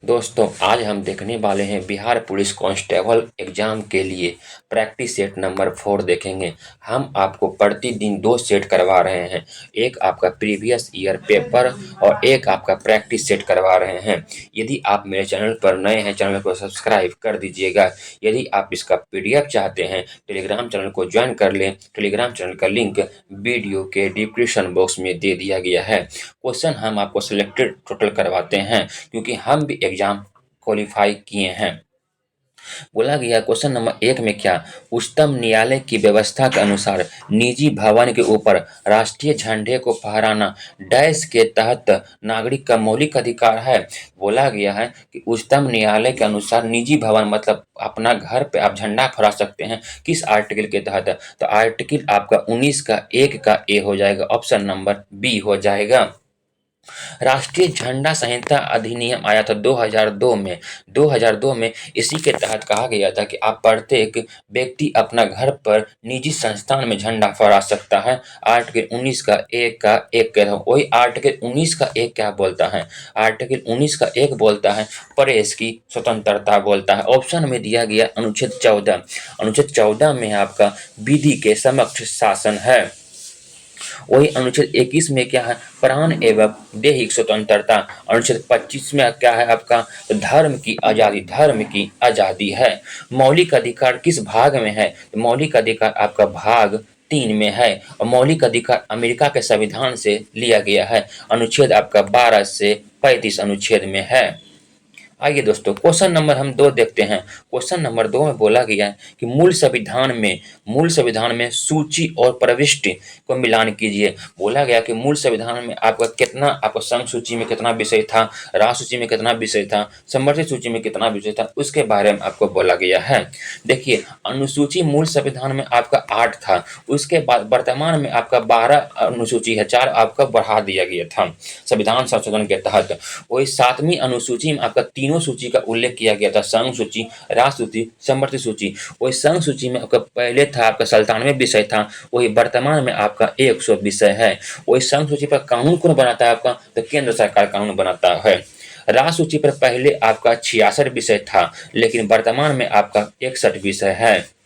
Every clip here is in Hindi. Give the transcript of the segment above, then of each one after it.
दोस्तों आज हम देखने वाले हैं बिहार पुलिस कांस्टेबल एग्जाम के लिए प्रैक्टिस सेट नंबर 4 देखेंगे। हम आपको प्रतिदिन 2 सेट करवा रहे हैं। एक आपका प्रीवियस ईयर पेपर और एक आपका प्रैक्टिस सेट करवा रहे हैं। यदि आप मेरे चैनल पर नए हैं, चैनल को सब्सक्राइब कर दीजिएगा। यदि आप इसका पीडीएफ चाहते हैं, टेलीग्राम चैनल को ज्वाइन कर लें। टेलीग्राम चैनल का लिंक वीडियो के डिस्क्रिप्शन बॉक्स में दे दिया गया है। क्वेश्चन हम आपको सिलेक्टेड टोटल करवाते हैं क्योंकि हम भी एग्जाम क्वालिफाई किए हैं। बोला गया क्वेश्चन नंबर 1 में क्या, उच्चतम न्यायालय की व्यवस्था के अनुसार निजी भवन के ऊपर राष्ट्रीय झंडे को फहराना डैश के तहत नागरिक का मौलिक अधिकार है। बोला गया है कि उच्चतम न्यायालय के अनुसार निजी भवन मतलब अपना घर पे आप झंडा फहरा सकते हैं। किस आर्टिकल के तहत? तो आर्टिकल आपका 19 का 1 का ए हो जाएगा, ऑप्शन नंबर बी हो जाएगा। राष्ट्रीय झंडा संहिता अधिनियम आया था 2002 में इसी के तहत कहा गया था कि आप प्रत्येक व्यक्ति अपना घर पर निजी संस्थान में झंडा फहरा सकता है। आर्टिकल 19 का एक कह रहा हूँ, वही आर्टिकल 19 का एक क्या बोलता है? आर्टिकल 19 का एक बोलता है प्रेस की स्वतंत्रता बोलता है। ऑप्शन में दिया गया अनुच्छेद 14। अनुच्छेद 14 में आपका विधि के समक्ष शासन है। वही अनुच्छेद 21 में क्या है? प्राण एवं दैहिक स्वतंत्रता। अनुच्छेद 25 में क्या है आपका? धर्म की आजादी है। मौलिक अधिकार किस भाग में है? तो मौलिक अधिकार आपका भाग 3 में है और मौलिक अधिकार अमेरिका के संविधान से लिया गया है। अनुच्छेद आपका 12 से 35 अनुच्छेद में है। आइए दोस्तों क्वेश्चन नंबर हम 2 देखते हैं। क्वेश्चन नंबर 2 में बोला गया है कि मूल संविधान में सूची और प्रविष्टि को मिलान कीजिए। बोला गया कि मूल संविधान में आपका संघ सूची में कितना विषय था, राष्ट्र सूची में कितना विषय था, समवर्ती सूची में कितना विषय था, उसके बारे में आपको बोला गया है। देखिए अनुसूची मूल संविधान में आपका 8 था, उसके बाद वर्तमान में आपका 12 अनुसूची है, 4 आपका बढ़ा दिया गया था संविधान संशोधन के तहत। वही 7वीं अनुसूची में आपका तीनों सूची का उल्लेख किया गया था, संघ सूची, राष्ट्र सूची, समवर्ती सूची। वही संघ सूची में आपका पहले था आपका 97 विषय था, वही वर्तमान में आपका 100 विषय है। वही संघ सूची पर कानून कौन बनाता है आपका? तो केंद्र सरकार कानून बनाता है। राष्ट्र सूची पर पहले आपका 66 विषय था, लेकिन वर्तमान में आपका 61 विषय है।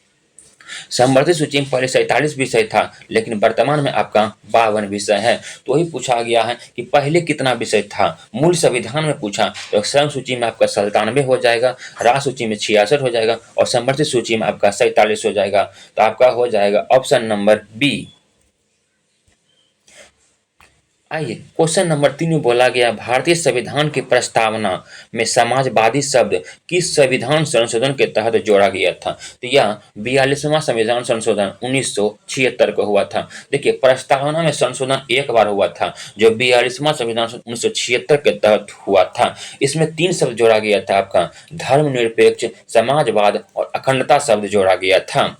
समवर्ती सूची में पहले 47 विषय था, लेकिन वर्तमान में आपका 52 विषय है। तो वही पूछा गया है कि पहले कितना विषय था। मूल संविधान में पूछा तो संघ सूची में आपका 97 हो जाएगा, राष्ट्र सूची में 66 हो जाएगा और समवर्ती सूची में आपका 47 हो जाएगा। तो आपका हो जाएगा ऑप्शन नंबर बी। आइए क्वेश्चन नंबर 3 में बोला गया भारतीय संविधान की प्रस्तावना में समाजवादी शब्द किस संविधान संशोधन के तहत जोड़ा गया था? तो यह 42वां संविधान संशोधन 1976 को हुआ था। देखिए प्रस्तावना में संशोधन एक बार हुआ था जो 42वां संविधान 1976 के तहत हुआ था। इसमें 3 शब्द जोड़ा गया था, आपका धर्मनिरपेक्ष, समाजवाद और अखंडता शब्द जोड़ा गया था।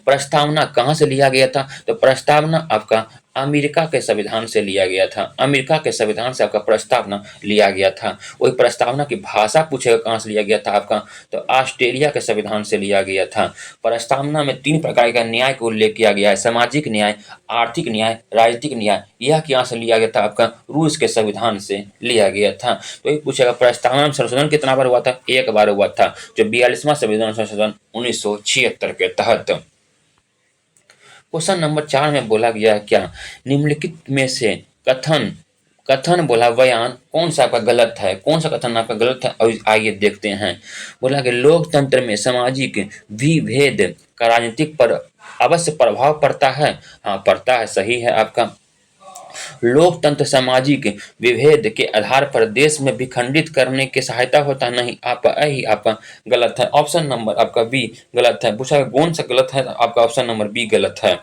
प्रस्तावना कहाँ से लिया गया था? तो प्रस्तावना आपका अमेरिका के संविधान से लिया गया था। अमेरिका के संविधान से आपका प्रस्तावना लिया गया था। वही प्रस्तावना की भाषा पूछेगा कहाँ से लिया गया था आपका? तो ऑस्ट्रेलिया के संविधान से लिया गया था। प्रस्तावना में 3 प्रकार का न्याय का उल्लेख किया गया है, सामाजिक न्याय, आर्थिक न्याय, राजनीतिक न्याय। यह यहाँ से लिया गया था आपका? रूस के संविधान से लिया गया था। तो ये पूछेगा प्रस्तावना में संशोधन कितना बार हुआ था? एक बार हुआ था, जो 42वां संविधान संशोधन 1976 के तहत। क्वेश्चन नंबर 4 में बोला गया है क्या, निम्नलिखित में से कथन कथन बोला बयान कौन सा आपका गलत है? कौन सा कथन आपका गलत है? और आइए देखते हैं। बोला कि लोकतंत्र में सामाजिक विभेद का राजनीतिक पर अवश्य प्रभाव पड़ता है। हाँ पड़ता है, सही है आपका। लोकतंत्र सामाजिक विभेद के आधार पर देश में विखंडित करने की सहायता होता है। नहीं, आपका यही आपका गलत है। ऑप्शन नंबर आपका बी गलत है। पूछा कौन सा गलत है? आपका ऑप्शन नंबर बी गलत है।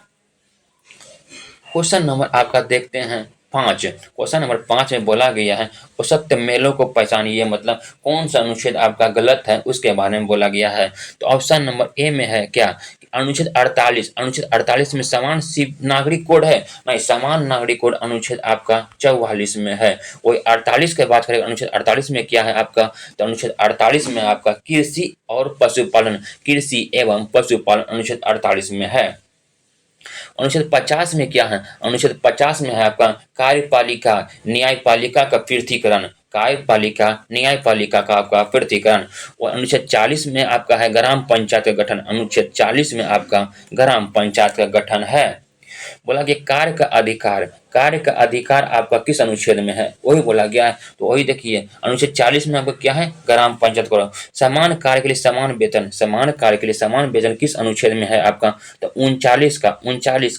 क्वेश्चन नंबर आपका देखते हैं 5। क्वेश्चन नंबर 5 में बोला गया है उपसक्त मेलों को पहचानिए, मतलब कौन सा अनुच्छेद आपका गलत है उसके बारे में बोला गया है। तो ऑप्शन नंबर ए में है क्या, अनुच्छेद 48। अनुच्छेद 48 में समान नागरिक कोड है? नहीं, समान नागरिक कोड अनुच्छेद आपका 44 में है। वही 48 के बात करें, अनुच्छेद 48 में क्या है आपका? तो अनुच्छेद 48 में आपका कृषि और पशुपालन, कृषि एवं पशुपालन अनुच्छेद 48 में है। अनुच्छेद 50 में क्या है? अनुच्छेद 50 में है आपका कार्यपालिका न्यायपालिका का पृथकीकरण। कार्यपालिका न्यायपालिका का आपका पृथकीकरण। और अनुच्छेद 40 में आपका है ग्राम पंचायत का गठन। अनुच्छेद 40 में आपका ग्राम पंचायत का गठन है। बोला कि कार्य का अधिकार आपका किस अनुच्छेद में है, वही बोला गया है। तो वही देखिए अनुच्छेद 40 में आपका क्या है, ग्राम पंचायत करो। समान कार्य के लिए समान वेतन, समान कार्य के लिए समान वेतन किस अनुच्छेद में है आपका, तो 39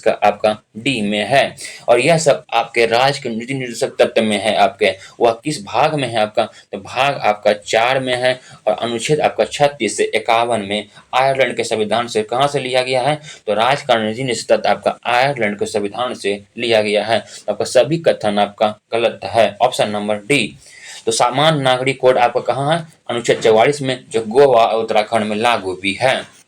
का आपका डी में है। और यह सब आपके राज्य के नीति निर्देशक तत्व में है आपके, वह किस भाग में है आपका, तो भाग आपका 4 में है। और अनुच्छेद आपका 36 से 51 में आयरलैंड के संविधान से कहाँ से लिया गया है, तो राज्य का नीति निर्देशक तत्व आपका आयरलैंड के संविधान से लिया गया है। आपका सभी कथन आपका गलत है, ऑप्शन नंबर डी। तो सामान्य नागरिक कोड आपका कहाँ है, अनुच्छेद 44 में, जो गोवा और उत्तराखंड में लागू भी है।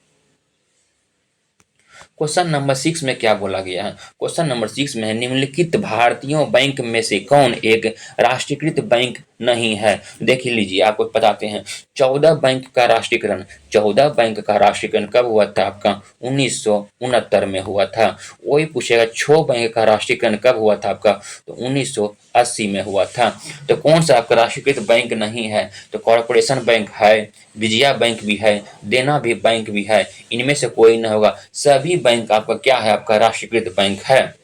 क्वेश्चन नंबर 6 में क्या बोला गया है, क्वेश्चन नंबर 6 में है निम्नलिखित भारतीयों बैंक में से कौन एक राष्ट्रीयकृत बैंक नहीं है। देख लीजिए आपको बताते हैं। 14 बैंक का राष्ट्रीयकरण, 14 बैंक का राष्ट्रीयकरण कब हुआ था आपका, 1969 में हुआ था। वही पूछेगा 6 बैंक का राष्ट्रीयकरण कब हुआ था आपका, तो 1980 में हुआ था। तो कौन सा आपका राष्ट्रीयकृत बैंक नहीं है, तो कॉर्पोरेशन बैंक है, विजया बैंक भी है, देना भी बैंक भी है, इनमें से कोई न होगा। सभी बैंक आपका क्या है, आपका राष्ट्रीयकृत बैंक है।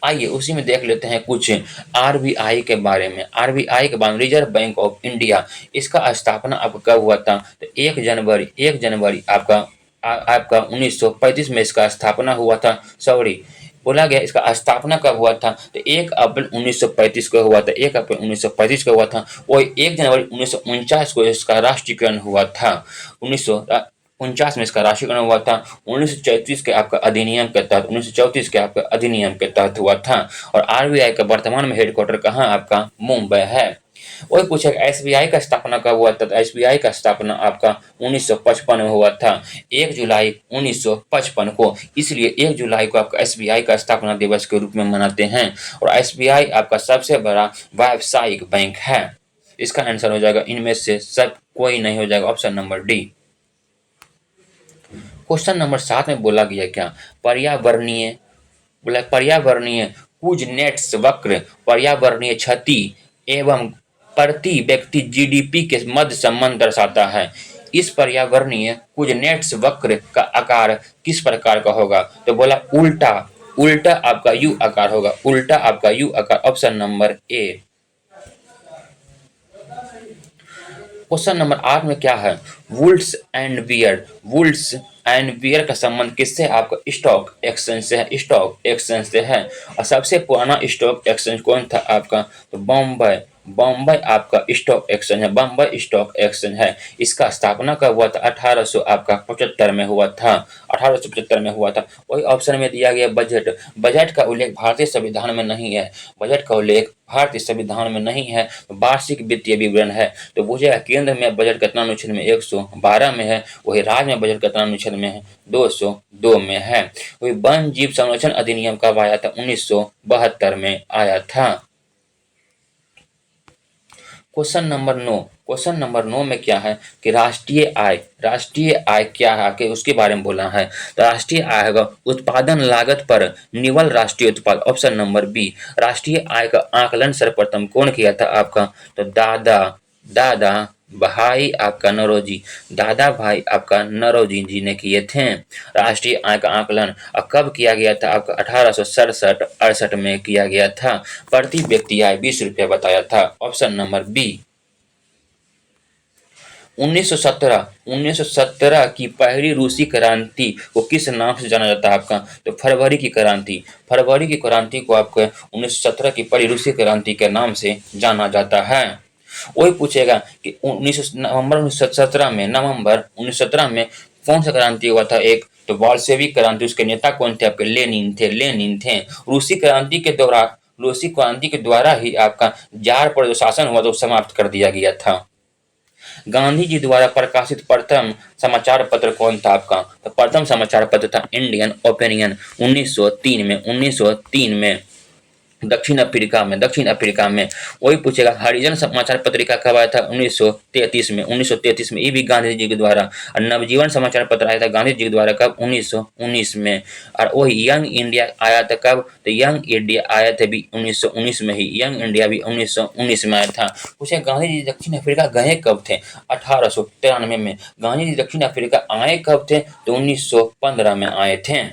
आइए उसी में देख लेते हैं कुछ आरबीआई के बारे में। आरबीआई के बारे में, रिजर्व बैंक ऑफ इंडिया, इसका स्थापना आपका कब हुआ था, तो 1 जनवरी आपका 1935 में इसका स्थापना हुआ था। सॉरी, बोला गया इसका स्थापना कब हुआ था, तो 1 अप्रैल 1935 को हुआ था। 1 अप्रैल 1935 को हुआ था। वही 1 जनवरी 1949 को इसका राष्ट्रीयकरण हुआ था। 1949 में इसका राष्ट्रीयकरण हुआ था। 1934 के आपका अधिनियम के तहत, 1934 के आपका अधिनियम के तहत हुआ था। और आरबीआई का वर्तमान में हेडक्वार्टर कहाँ आपका, मुंबई है। वही पूछेगा एसबीआई का स्थापना कब हुआ था, तो एसबीआई का स्थापना आपका 1955 में हुआ था, 1 जुलाई 1955 को। इसलिए 1 जुलाई को आपका एसबीआई का स्थापना दिवस के रूप में मनाते हैं। और एसबीआई आपका सबसे बड़ा व्यावसायिक बैंक है। इसका आंसर हो जाएगा इनमें से सब कोई नहीं हो जाएगा, option number D. Question number 7 में बोला गया क्या, पर्यावरणीय कुजनेट्स वक्र पर्यावरणीय क्षति एवं प्रति व्यक्ति जीडीपी के मध्य संबंध दर्शाता है। इस पर्यावरणीय कुजनेट्स वक्र का आकार किस प्रकार का होगा, तो बोला उल्टा आपका यू आकार होगा, उल्टा आपका यू आकार, option number A. Question number 8 में क्या है, वुड्स एंड बियर का संबंध किससे, आपका स्टॉक एक्सचेंज से है, स्टॉक एक्सचेंज से है। और सबसे पुराना स्टॉक एक्सचेंज कौन था आपका, तो बॉम्बे आपका स्टॉक एक्सचेंज है, बॉम्बे स्टॉक एक्सचेंज है। इसका स्थापना कब हुआ था, 1875 में हुआ था, 1875 में हुआ था। वही ऑप्शन में दिया गया बजट का उल्लेख भारतीय संविधान में नहीं है, बजट का उल्लेख भारतीय संविधान में नहीं है। वार्षिक वित्तीय विवरण है। तो पूछेगा केंद्र में बजट कितना अनुच्छेद में, 112 में है। वही राज्य में बजट कितना अनुच्छेद में है, 202 में है। वही वन जीव संरक्षण अधिनियम कब आया था, 1972 में आया था। क्वेश्चन नंबर 9 में क्या है कि राष्ट्रीय आय क्या है कि उसके बारे में बोला है। तो राष्ट्रीय आय होगा उत्पादन लागत पर निवल राष्ट्रीय उत्पाद, ऑप्शन नंबर बी। राष्ट्रीय आय का आकलन सर्वप्रथम कौन किया था आपका, तो दादा भाई आपका नौरोजी जी ने किए थे। राष्ट्रीय आय का आकलन कब किया गया था आपका, 1867-68 में किया गया था। प्रति व्यक्ति आय 20 रुपया बताया था, ऑप्शन नंबर बी। 1917 की पहली रूसी क्रांति को किस नाम से जाना जाता है आपका, तो फरवरी की क्रांति को आपका 1917 की पहली रूसी क्रांति के नाम से जाना जाता है। वही पूछेगा कि नवंबर 1917 में कौन सा क्रांति हुआ था, एक तो बोल्शेविक क्रांति, उसके नेता कौन थे आपके, लेनिन थे। रूसी क्रांति के द्वारा ही आपका जार पर जो शासन हुआ तो समाप्त कर दिया गया था। गांधी जी द्वारा प्रकाशित प्रथम समाचार पत्र कौन था आपका, तो प्रथम समाचार पत्र था इंडियन ओपिनियन, 1903 में। दक्षिण अफ्रीका में वही पूछेगा। हरिजन समाचार पत्रिका कब आया था? 1933 में, ये भी गांधी जी के द्वारा। और नवजीवन समाचार पत्र आया था गांधी जी के द्वारा कब? 1919 में। और वही यंग इंडिया आया था कब? तो यंग इंडिया आया था भी 1919 में ही, यंग इंडिया भी 1919 में आया था। पूछे गांधी जी दक्षिण अफ्रीका गए कब थे? 1893 में। गांधी जी दक्षिण अफ्रीका आए कब थे? तो 1915 में आए थे।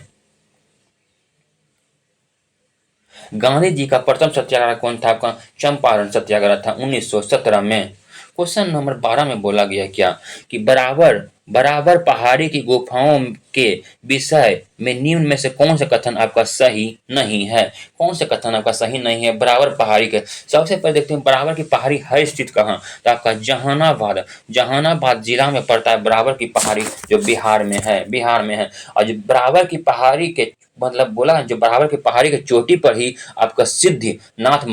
गांधी जी का प्रथम सत्याग्रह कौन था? आपका चंपारण सत्याग्रह था 1917 में। क्वेश्चन नंबर 12 में बोला गया क्या कि बराबर बराबर पहाड़ी की गुफाओं के विषय में निम्न में से कौन सा कथन आपका सही नहीं है? कौन सा कथन आपका सही नहीं है बराबर पहाड़ी के? सबसे पहले देखते हैं बराबर की पहाड़ी है स्थित कहाँ? तो आपका जहानाबाद, जहानाबाद जिला में पड़ता है बराबर की पहाड़ी, जो बिहार में है। और जो बराबर की पहाड़ी के मतलब बोला जो बराबर की पहाड़ी की चोटी पर ही आपका सिद्धनाथ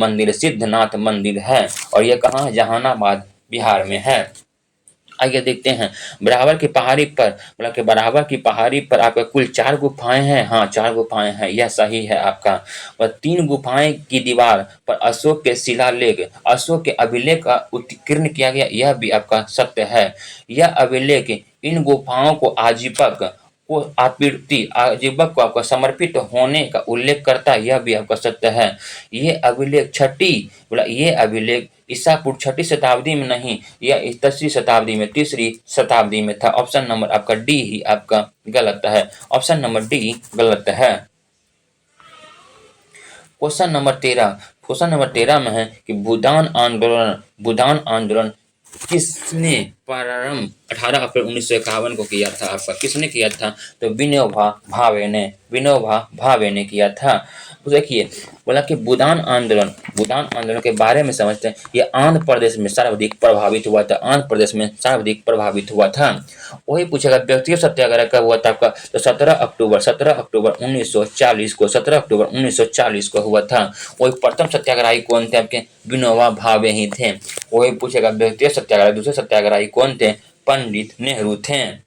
मंदिर है। और यह कहाँ है? जहानाबाद बिहार में है। आइए देखते हैं बराबर की पहाड़ी पर, मतलब कि बराबर की पहाड़ी पर आपका कुल 4 गुफाएं हैं। हाँ, 4 गुफाएं हैं, यह सही है आपका। और 3 गुफाएं की दीवार पर अशोक के शिलालेख, अशोक के अभिलेख का उत्कीर्ण किया गया, यह भी आपका सत्य है। यह अभिलेख इन गुफाओं को आजीवक को आपका समर्पित होने का उल्लेख करता है, यह भी आपका सत्य है। ये अभिलेख ईसा पूर्व 6ठी शताब्दी में नहीं, यह 10वीं शताब्दी में, 3री शताब्दी में था। ऑप्शन नंबर आपका डी ही आपका गलत है। ऑप्शन नंबर डी गलत है। क्वेश्चन नंबर 13 में है कि भूदान आंदोलन किसने प्रारंभ 18 अप्रैल 1951 को किया था? आपका किसने किया था? तो विनोबा भावे ने किया था। तो देखिए बोला कि भूदान आंदोलन के बारे में समझते हैं। ये आंध्र प्रदेश में सर्वाधिक प्रभावित हुआ था। वही पूछेगा व्यक्तिगत सत्याग्रह कब हुआ था आपका? तो 17 अक्टूबर 1940 को हुआ था। वही प्रथम सत्याग्रही कौन थे आपके? विनोबा भावे ही थे। वही पूछेगा व्यक्तिगत सत्याग्रह दूसरे सत्याग्रही कौन थे? पंडित नेहरू थे।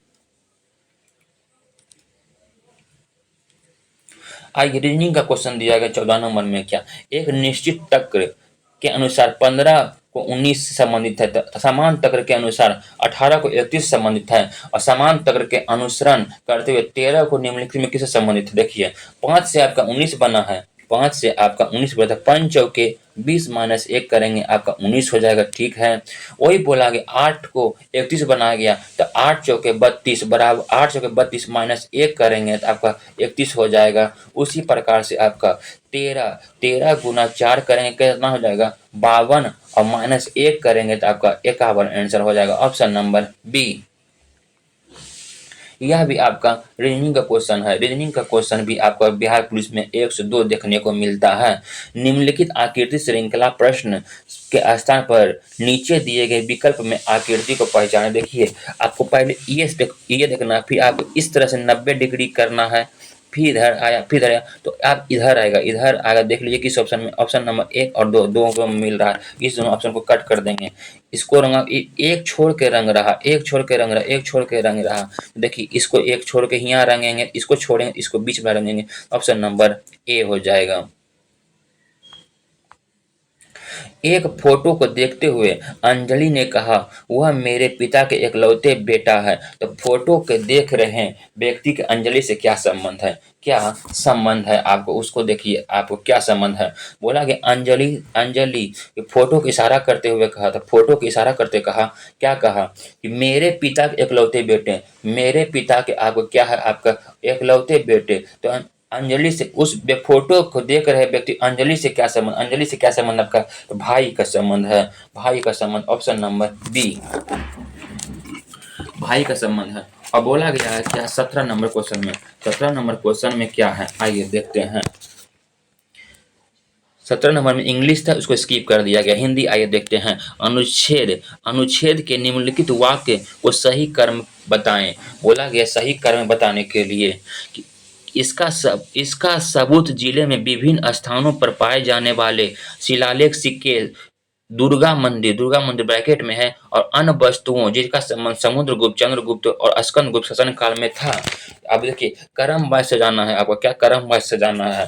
आइए रीजनिंग का क्वेश्चन दिया गया 14 नंबर में क्या? एक निश्चित तक्र के अनुसार 15 को 19 से संबंधित है, समान तक्र के अनुसार 18 को 31 से संबंधित है, और समान तक्र के अनुसरण करते हुए 13 को निम्नलिखित में किससे संबंधित है? देखिए 5 से आपका 19 बना है, 5 से आपका 19 बना था, 5 चौके 20 माइनस 1 करेंगे आपका 19 हो जाएगा, ठीक है। वही बोला गया 8 को 31 बनाया गया, तो 8 चौके 32 बराबर 8 चौके 32 माइनस 1 करेंगे तो आपका 31 हो जाएगा। उसी प्रकार से आपका 13 गुना 4 करेंगे कितना हो जाएगा? 52, और माइनस 1 करेंगे तो आपका 51 आंसर हो जाएगा। Option number B. यह भी आपका रीजनिंग का क्वेश्चन है। रीजनिंग का क्वेश्चन भी आपका बिहार पुलिस में 1 से 2 देखने को मिलता है। निम्नलिखित आकृति श्रृंखला प्रश्न के स्थान पर नीचे दिए गए विकल्प में आकृति को पहचानें। देखिए आपको पहले ये देखना, फिर आप इस तरह से 90 डिग्री करना है, फिर इधर आया, फिर इधर आया, तो आप इधर आएगा। देख लीजिए किस ऑप्शन में? ऑप्शन नंबर 1 और 2 दोनों को मिल रहा है। इस दोनों ऑप्शन को कट कर देंगे। इसको एक छोड़ के रंग रहा, एक छोड़ के रंग रहा। देखिए इसको एक छोड़ के यहाँ रंगेंगे, इसको छोड़ेंगे, इसको बीच में रंगेंगे। ऑप्शन नंबर ए हो जाएगा। एक फोटो को देखते हुए अंजलि ने कहा, वह मेरे पिता के इकलौते बेटा है। तो फोटो के देख रहे व्यक्ति के अंजलि से क्या संबंध है? क्या संबंध है आपको उसको देखिए, आपको क्या संबंध है? बोला कि अंजलि फोटो को इशारा करते हुए कहा था, फोटो को इशारा करते कहा, क्या कहा कि मेरे पिता के इकलौते बेटे, मेरे पिता के आपको क्या है? आपका इकलौते बेटे। तो अंजलि से उस फोटो को देख रहे व्यक्ति अंजलि से क्या संबंध? अंजलि से क्या संबंध आपका? तो भाई का संबंध है, भाई का संबंध। ऑप्शन नंबर बी, भाई का संबंध है। और बोला गया है क्या 17 नंबर क्वेश्चन में? 17 नंबर क्वेश्चन में क्या है? आइए देखते हैं। 17 नंबर में इंग्लिश था, उसको स्किप कर दिया गया। हिंदी आइए देखते हैं। अनुच्छेद के निम्नलिखित वाक्य को सही क्रम बताएं। बोला गया सही क्रम बताने के लिए कि इसका सबूत जिले में विभिन्न स्थानों पर पाए जाने वाले शिलालेख, सिक्के, दुर्गा मंदिर ब्रैकेट में है, और अन्य वस्तुओं जिसका संबंध समुद्रगुप्त, चंद्रगुप्त और स्कंदगुप्त शासन काल में था। अब देखिए क्रम वाइज सजाना है आपको, क्या क्रम वाइज सजाना है?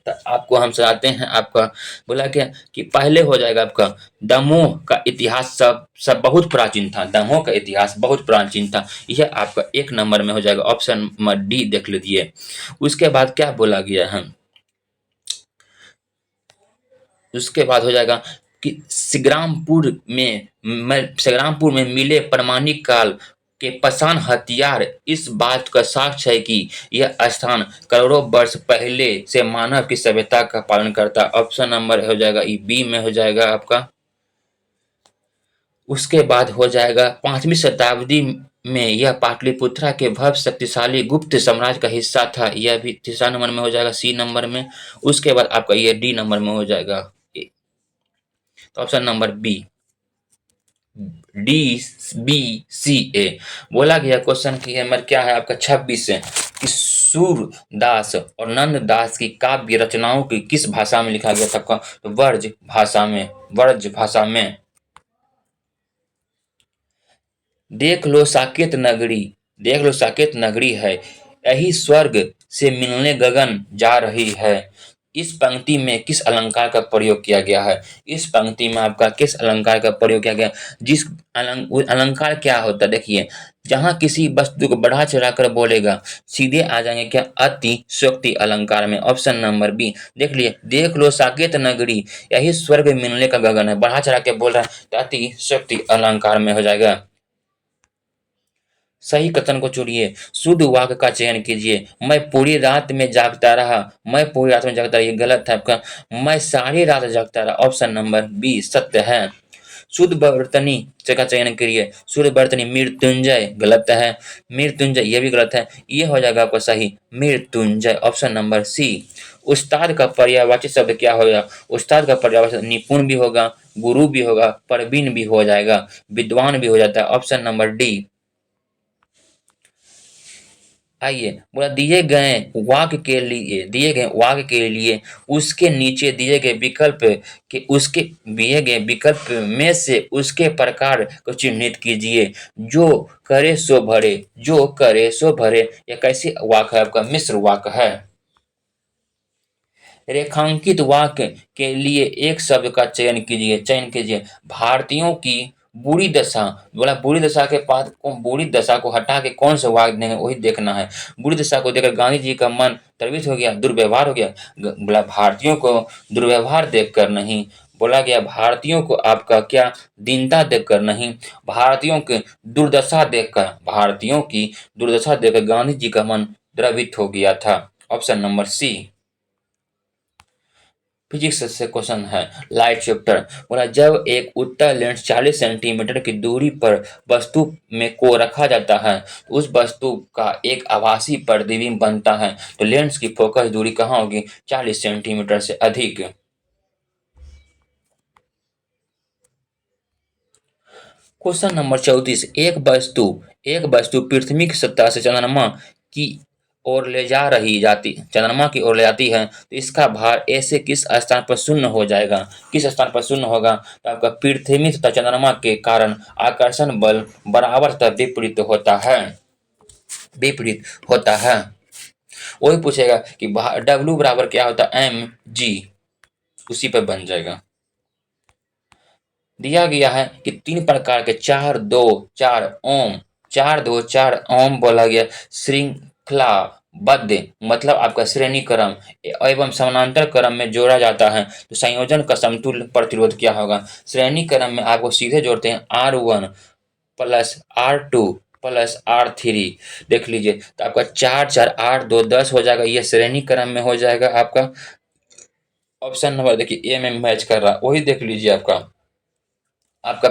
तो आपको हम सुनाते हैं आपका। बोला क्या कि पहले हो जाएगा आपका दमोह का इतिहास सब सब बहुत प्राचीन था। दमोह का इतिहास बहुत प्राचीन था। यह आपका एक नंबर में हो जाएगा, ऑप्शन नंबर डी देख लीजिए। उसके बाद क्या बोला गया है, उसके बाद हो जाएगा कि संग्रामपुर में मिले प्रमाणिक काल के पाषाण हथियार इस बात का साक्ष्य है कि यह स्थान करोड़ों वर्ष पहले से मानव की सभ्यता का पालन करता। ऑप्शन नंबर हो जाएगा ई बी में हो जाएगा आपका। उसके बाद हो जाएगा 5वीं शताब्दी में यह पाटलिपुत्रा के भव्य शक्तिशाली गुप्त साम्राज्य का हिस्सा था। यह भी तीसरा नंबर में हो जाएगा, सी नंबर में। उसके बाद आपका ये डी नंबर में हो जाएगा। तो option number B, D B C A. बोला गया क्वेश्चन की नंबर क्या है आपका 26 से कि सूरदास और नंददास की काव्य रचनाओं की किस भाषा में लिखा गया था आपका, तो ब्रज भाषा में। ब्रज भाषा में। देख लो साकेत नगरी, देख लो साकेत नगरी है, यही स्वर्ग से मिलने गगन जा रही है। इस पंक्ति में किस अलंकार का प्रयोग किया गया है, इस पंक्ति में आपका किस अलंकार का प्रयोग किया गया। जिस अलंकार क्या होता है देखिए, जहां किसी वस्तु को बढ़ा चढ़ा कर बोलेगा सीधे आ जाएंगे क्या, अतिशयोक्ति अलंकार में। ऑप्शन नंबर बी देख लिए, देख लो साकेत नगरी यही स्वर्ग में मिलने का गगन है, बढ़ा चढ़ा के बोल रहा है तो अतिशयोक्ति अलंकार में हो जाएगा। सही कथन को चुनिए, शुद्ध वाक्य का चयन कीजिए। मैं पूरी रात में जागता रहा, मैं पूरी रात में जागता रहा, ये गलत है आपका। मैं सारी रात जागता रहा, ऑप्शन नंबर बी सत्य है। शुद्ध वर्तनी का चयन करिए, शुद्ध वर्तनी मृत्युंजय, गलत है। मृत्युंजय ये भी गलत है, ये हो जाएगा आपका सही मृत्युंजय, ऑप्शन नंबर सी। उस्ताद का पर्यायवाची शब्द क्या होगा, उस्ताद का पर्यायवाची निपुण भी होगा, गुरु भी होगा, प्रवीण भी हो जाएगा, विद्वान भी हो जाता है, ऑप्शन नंबर डी। आइए बोला दिए गए वाक्य के लिए उसके नीचे दिए गए विकल्प के उसके दिए गए विकल्प में से उसके प्रकार को चिन्हित कीजिए। जो करे सो भरे, जो करे सो भरे, यह कैसी वाक्य है आपका, मिश्र वाक्य है। रेखांकित वाक्य के लिए एक शब्द का चयन कीजिए। भारतीयों की बुरी दशा, बोला बुरी दशा के बाद बुरी दशा को हटा के कौन सा वाक्य देंगे वही देखना है। बुरी दशा को देखकर गांधी जी का मन द्रवित हो गया, दुर्व्यवहार हो गया। बोला भारतीयों को दुर्व्यवहार देखकर नहीं, बोला गया भारतीयों को आपका क्या, दीनता देखकर नहीं, भारतीयों की दुर्दशा देखकर, भारतीयों की दुर्दशा देखकर गांधी जी का मन द्रवित हो गया था, ऑप्शन नंबर सी। फिजिक्स से क्वेश्चन है, लाइट चैप्टर। बोला जब एक उत्तल लेंस 40 सेंटीमीटर की दूरी पर वस्तु में को रखा जाता है तो उस वस्तु का एक आभासी प्रतिबिंब बनता है, तो लेंस की फोकस दूरी कहाँ होगी, 40 सेंटीमीटर से अधिक। क्वेश्चन नंबर 34, एक वस्तु पृथ्वी की सतह से चंद्रमा की ओर ले जा रही जाती चंद्रमा की ओर ले जाती है तो इसका भार ऐसे किस स्थान पर शून्य हो जाएगा, किस स्थान पर शून्य होगा, तो आपका पृथ्वी तथा चंद्रमा के कारण आकर्षण बल बराबर तथा विपरीत होता है। वही पूछेगा कि डब्ल्यू बराबर क्या होता है, एम जी, उसी पर बन जाएगा। दिया गया है कि 3 प्रकार के 4 2 4 ओम बोला गया श्रृंखलाबद्ध मतलब आपका श्रेणी क्रम एवं समानांतर क्रम में जोड़ा जाता है तो संयोजन का समतुल्य प्रतिरोध क्या होगा। श्रेणी क्रम में आपको सीधे जोड़ते हैं R1 plus R2 plus R3, देख लीजिए तो आपका 4 4 8 2 10 हो जाएगा, ये श्रेणी क्रम में हो जाएगा आपका। ऑप्शन नंबर देखिए ए में मैच कर रहा, वही देख लीजिए आपका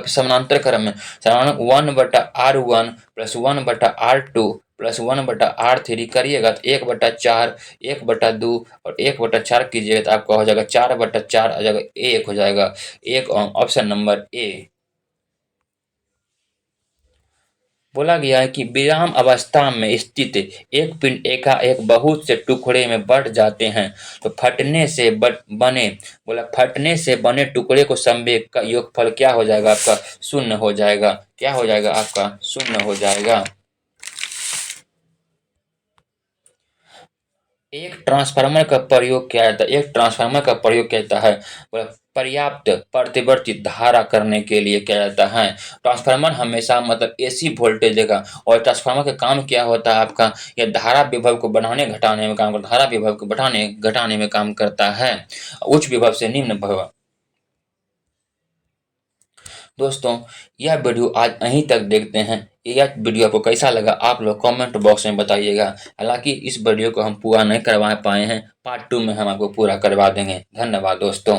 समानांतर क्रम में समानांतर 1/R1 plus 1/R2 plus 1/R3 करिएगा तो 1/4 1/2 और 1/4 कीजिएगा तो आपका हो जाएगा 4/4 आ जाएगा, 1 हो जाएगा, 1 ऑप्शन नंबर ए। बोला गया है कि विराम अवस्था में स्थित एक पिंड एकाएक बहुत से टुकड़े में बढ़ जाते हैं तो फटने से बने टुकड़े को संवेग का योगफल क्या हो जाएगा आपका, शून्य हो जाएगा। क्या हो जाएगा आपका, शून्य हो जाएगा। एक ट्रांसफार्मर का प्रयोग किया जाता है, एक ट्रांसफार्मर का प्रयोग किया जाता है पर्याप्त प्रतिवर्ती धारा करने के लिए किया जाता है। ट्रांसफार्मर हमेशा मतलब एसी वोल्टेज देगा और ट्रांसफार्मर का काम क्या होता है आपका, यह धारा विभव को बढ़ाने घटाने में काम करता है, धारा विभव को बढ़ाने घटाने में काम करता है, उच्च विभव से निम्न विभव। दोस्तों यह वीडियो आज यहीं तक देखते हैं। यह वीडियो आपको कैसा लगा आप लोग कमेंट बॉक्स में बताइएगा। हालांकि इस वीडियो को हम पूरा नहीं करवा पाए हैं, पार्ट 2 में हम आपको पूरा करवा देंगे। धन्यवाद दोस्तों।